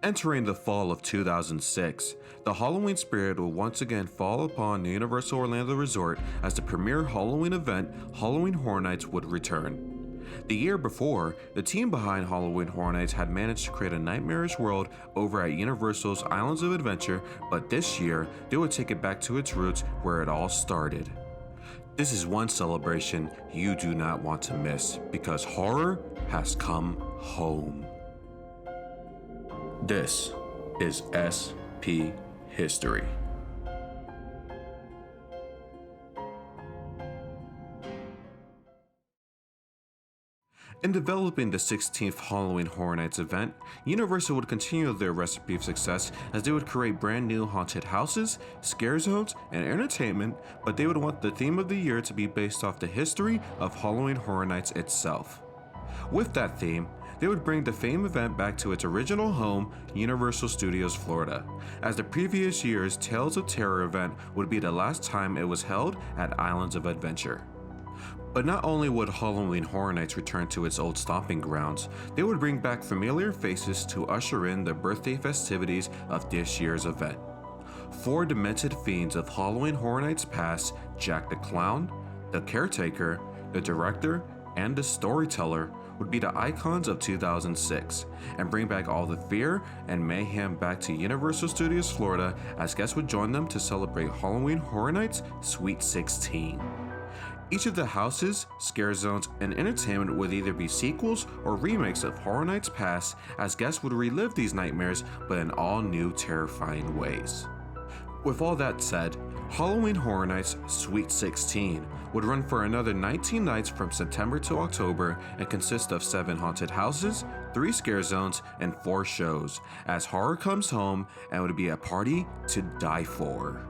Entering the fall of 2006, the Halloween spirit will once again fall upon the Universal Orlando Resort as the premier Halloween event, Halloween Horror Nights, would return. The year before, the team behind Halloween Horror Nights had managed to create a nightmarish world over at Universal's Islands of Adventure, but this year, they would take it back to its roots where it all started. This is one celebration you do not want to miss because horror has come home. This is SP History. In developing the 16th Halloween Horror Nights event, Universal would continue their recipe of success as they would create brand new haunted houses, scare zones, and entertainment, but they would want the theme of the year to be based off the history of Halloween Horror Nights itself. With that theme, they would bring the famed event back to its original home, Universal Studios Florida, as the previous year's Tales of Terror event would be the last time it was held at Islands of Adventure. But not only would Halloween Horror Nights return to its old stomping grounds, they would bring back familiar faces to usher in the birthday festivities of this year's event. Four demented fiends of Halloween Horror Nights past, Jack the Clown, the Caretaker, the Director, and the Storyteller, would be the icons of 2006 and bring back all the fear and mayhem back to Universal Studios Florida as guests would join them to celebrate Halloween Horror Nights Sweet 16. Each of the houses, scare zones, and entertainment would either be sequels or remakes of Horror Nights past as guests would relive these nightmares but in all new terrifying ways. With all that said, Halloween Horror Nights Sweet 16 would run for another 19 nights from September to October and consist of 7 haunted houses, 3 scare zones, and 4 shows, as horror comes home and would be a party to die for.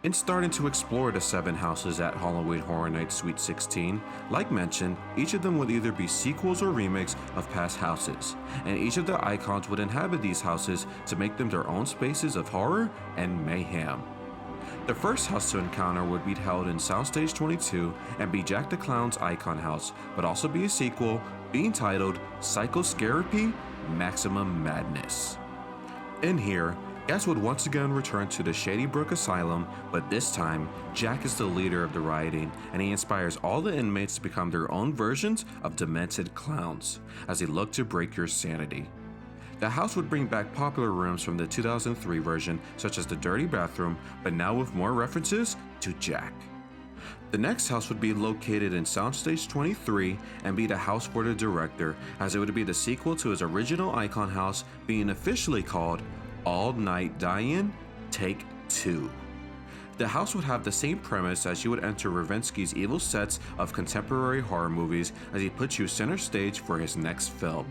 In starting to explore the 7 houses at Halloween Horror Nights Sweet 16, like mentioned, each of them would either be sequels or remakes of past houses, and each of the icons would inhabit these houses to make them their own spaces of horror and mayhem. The first house to encounter would be held in Soundstage 22 and be Jack the Clown's icon house, but also be a sequel being titled Psychoscarapy Maximum Madness. In here, guests would once again return to the Shady Brook Asylum, but this time, Jack is the leader of the rioting, and he inspires all the inmates to become their own versions of demented clowns, as they look to break your sanity. The house would bring back popular rooms from the 2003 version, such as the dirty bathroom, but now with more references to Jack. The next house would be located in Soundstage 23 and be the house for the director, as it would be the sequel to his original icon house, being officially called All Night Die-In Take 2. The house would have the same premise as you would enter Ravinsky's evil sets of contemporary horror movies as he puts you center stage for his next film.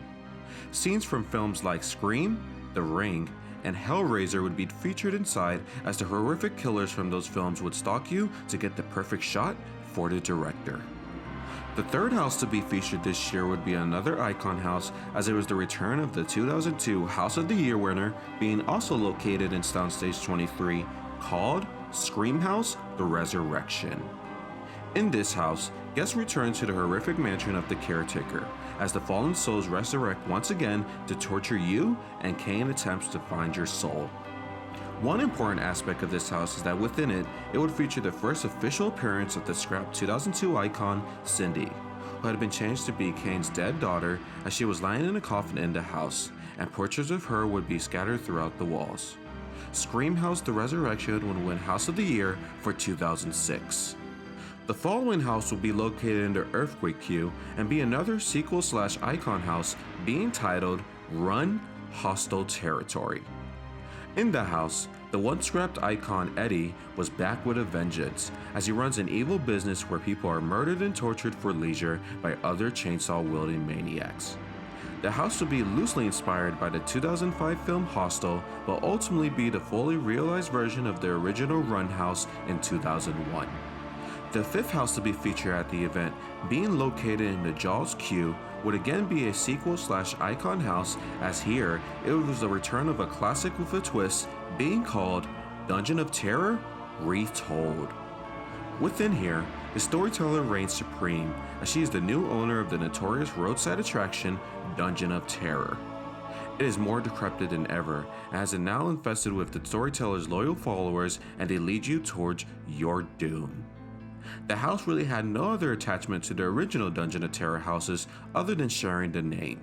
Scenes from films like Scream, The Ring, and Hellraiser would be featured inside as the horrific killers from those films would stalk you to get the perfect shot for the director. The third house to be featured this year would be another icon house, as it was the return of the 2002 House of the Year winner, being also located in Soundstage 23, called Scream House: The Resurrection. In this house, guests return to the horrific mansion of the Caretaker, as the fallen souls resurrect once again to torture you, and Cain attempts to find your soul. One important aspect of this house is that within it would feature the first official appearance of the scrapped 2002 icon, Cindy, who had been changed to be Cain's dead daughter as she was lying in a coffin in the house, and portraits of her would be scattered throughout the walls. Scream House: The Resurrection would win House of the Year for 2006. The following house will be located in the Earthquake queue and be another sequel/icon house, being titled Run Hostile Territory. In the house, the once scrapped icon Eddie was back with a vengeance, as he runs an evil business where people are murdered and tortured for leisure by other chainsaw-wielding maniacs. The house will be loosely inspired by the 2005 film Hostel, but ultimately be the fully realized version of the original Run house in 2001. The fifth house to be featured at the event, being located in the Jaws queue, would again be a sequel/icon house, as here it was the return of a classic with a twist, being called Dungeon of Terror Retold. Within here, the storyteller reigns supreme, as she is the new owner of the notorious roadside attraction Dungeon of Terror. It is more decrepit than ever, as it now infested with the storyteller's loyal followers, and they lead you towards your doom. The house really had no other attachment to the original Dungeon of Terror houses other than sharing the name.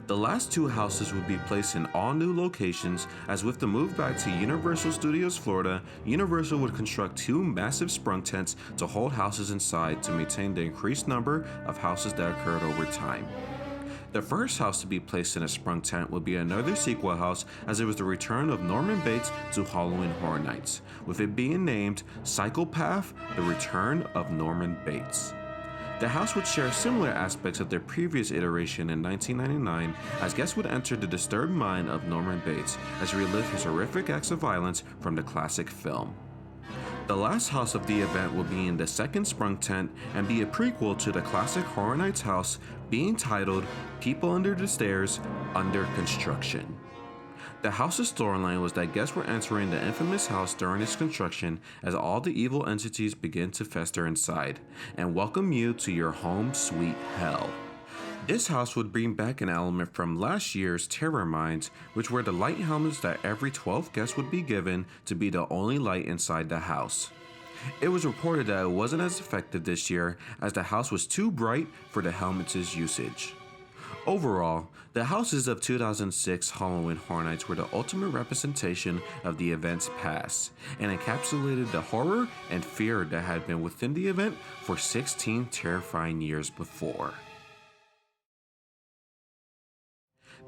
The last two houses would be placed in all new locations, as with the move back to Universal Studios Florida, Universal would construct two massive sprung tents to hold houses inside to maintain the increased number of houses that occurred over time. The first house to be placed in a sprung tent would be another sequel house, as it was the return of Norman Bates to Halloween Horror Nights, with it being named Psychopath: The Return of Norman Bates. The house would share similar aspects of their previous iteration in 1999, as guests would enter the disturbed mind of Norman Bates as he relived his horrific acts of violence from the classic film. The last house of the event will be in the second sprung tent and be a prequel to the classic Horror Nights house, being titled People Under the Stairs Under Construction. The house's storyline was that guests were entering the infamous house during its construction as all the evil entities begin to fester inside and welcome you to your home sweet hell. This house would bring back an element from last year's Terror Mines, which were the light helmets that every 12 guests would be given to be the only light inside the house. It was reported that it wasn't as effective this year as the house was too bright for the helmets' usage. Overall, the houses of 2006 Halloween Horror Nights were the ultimate representation of the event's past and encapsulated the horror and fear that had been within the event for 16 terrifying years before.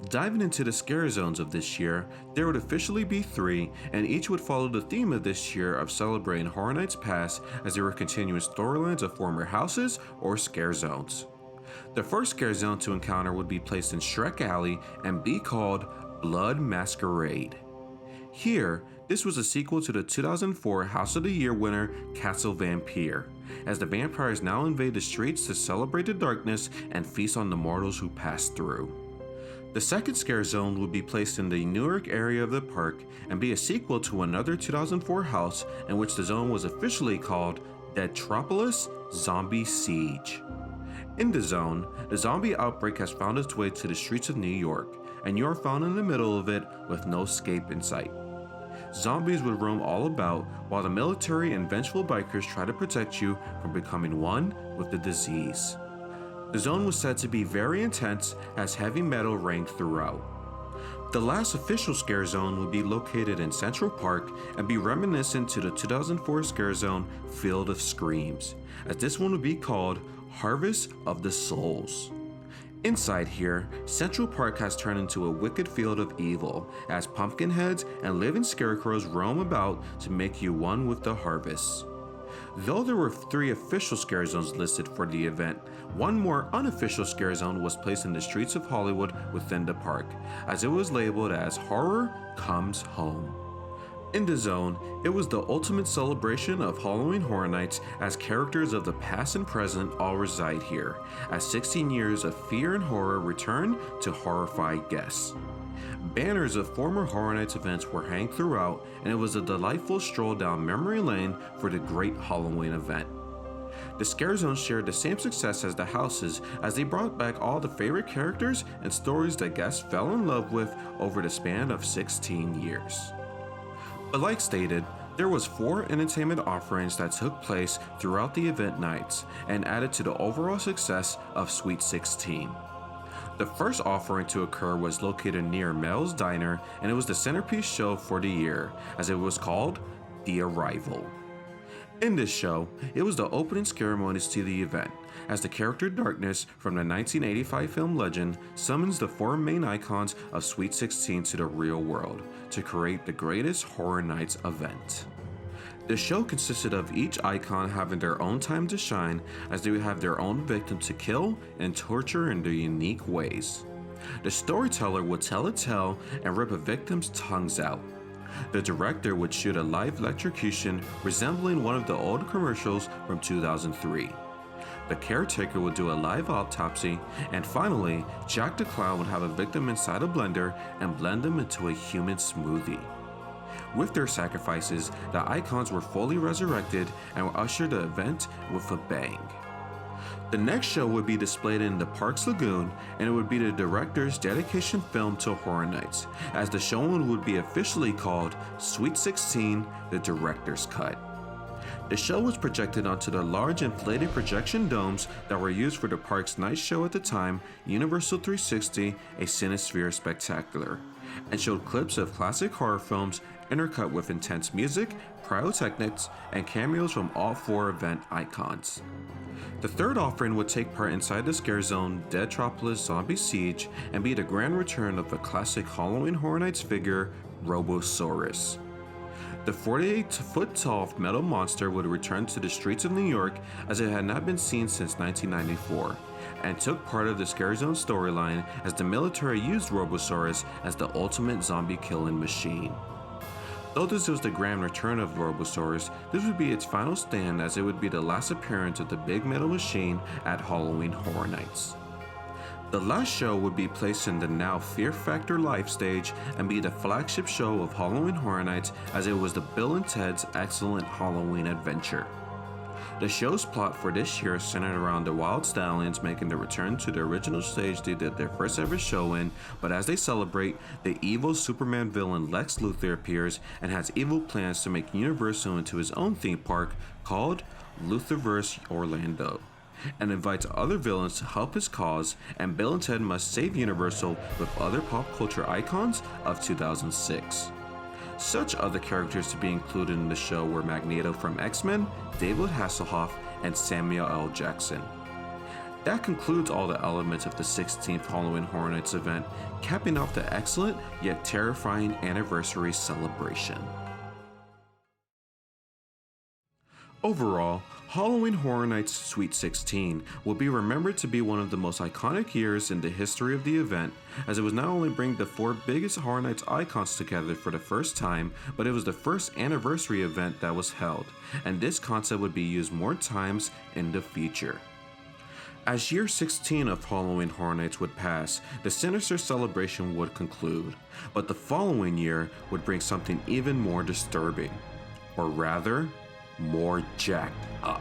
Diving into the scare zones of this year, there would officially be 3, and each would follow the theme of this year of celebrating Horror Nights past, as there were continuous storylines of former houses or scare zones. The first scare zone to encounter would be placed in Shrek Alley and be called Blood Masquerade. Here, this was a sequel to the 2004 House of the Year winner Castle Vampire, as the vampires now invade the streets to celebrate the darkness and feast on the mortals who pass through. The second scare zone would be placed in the Newark area of the park and be a sequel to another 2004 house in which the zone was officially called Deatropolis Zombie Siege. In the zone, the zombie outbreak has found its way to the streets of New York, and you are found in the middle of it with no escape in sight. Zombies would roam all about while the military and vengeful bikers try to protect you from becoming one with the disease. The zone was said to be very intense as heavy metal rang throughout. The last official scare zone would be located in Central Park and be reminiscent to the 2004 scare zone Field of Screams, as this one would be called Harvest of the Souls. Inside here, Central Park has turned into a wicked field of evil, as pumpkin heads and living scarecrows roam about to make you one with the harvest. Though there were 3 official scare zones listed for the event, one more unofficial scare zone was placed in the streets of Hollywood within the park, as it was labeled as Horror Comes Home. In the zone, it was the ultimate celebration of Halloween Horror Nights, as characters of the past and present all reside here, as 16 years of fear and horror return to horrify guests. Banners of former Horror Nights events were hanged throughout, and it was a delightful stroll down memory lane for the great Halloween event. The scare zones shared the same success as the houses, as they brought back all the favorite characters and stories that guests fell in love with over the span of 16 years. But like stated, there was 4 entertainment offerings that took place throughout the event nights and added to the overall success of Sweet 16. The first offering to occur was located near Mel's Diner, and it was the centerpiece show for the year, as it was called The Arrival. In this show, it was the opening ceremonies to the event, as the character Darkness from the 1985 film Legend summons the 4 main icons of Sweet 16 to the real world to create the greatest Horror Nights event. The show consisted of each icon having their own time to shine, as they would have their own victim to kill and torture in their unique ways. The storyteller would tell a tale and rip a victim's tongues out. The director would shoot a live electrocution resembling one of the old commercials from 2003. The caretaker would do a live autopsy, and finally, Jack the Clown would have a victim inside a blender and blend them into a human smoothie. With their sacrifices, the icons were fully resurrected and would usher the event with a bang. The next show would be displayed in the Parks Lagoon, and it would be the director's dedication film to Horror Nights, as the showing would be officially called Sweet 16: The Director's Cut. The show was projected onto the large inflated projection domes that were used for the park's night show at the time, Universal 360: A Cinesphere Spectacular, and showed clips of classic horror films intercut with intense music, pyrotechnics, and cameos from all four event icons. The third offering would take part inside the scare zone Deadtropolis Zombie Siege and be the grand return of the classic Halloween Horror Nights figure, Robosaurus. The 48-foot tall metal monster would return to the streets of New York as it had not been seen since 1994, and took part of the Scare Zone storyline as the military used Robosaurus as the ultimate zombie killing machine. Though this was the grand return of Robosaurus, this would be its final stand as it would be the last appearance of the big metal machine at Halloween Horror Nights. The last show would be placed in the now Fear Factor Live stage and be the flagship show of Halloween Horror Nights, as it was the Bill and Ted's Excellent Halloween Adventure. The show's plot for this year centered around the Wild Stallions making the return to the original stage they did their first ever show in, but as they celebrate, the evil Superman villain Lex Luthor appears and has evil plans to make Universal into his own theme park called Luthorverse Orlando, and invites other villains to help his cause, and Bill and Ted must save Universal with other pop culture icons of 2006. Such other characters to be included in the show were Magneto from X-Men, David Hasselhoff, and Samuel L. Jackson. That concludes all the elements of the 16th Halloween Horror Nights event, capping off the excellent yet terrifying anniversary celebration. Overall, Halloween Horror Nights Sweet 16 will be remembered to be one of the most iconic years in the history of the event, as it was not only bringing the four biggest Horror Nights icons together for the first time, but it was the first anniversary event that was held, and this concept would be used more times in the future. As year 16 of Halloween Horror Nights would pass, the sinister celebration would conclude, but the following year would bring something even more disturbing, or rather, more jacked up.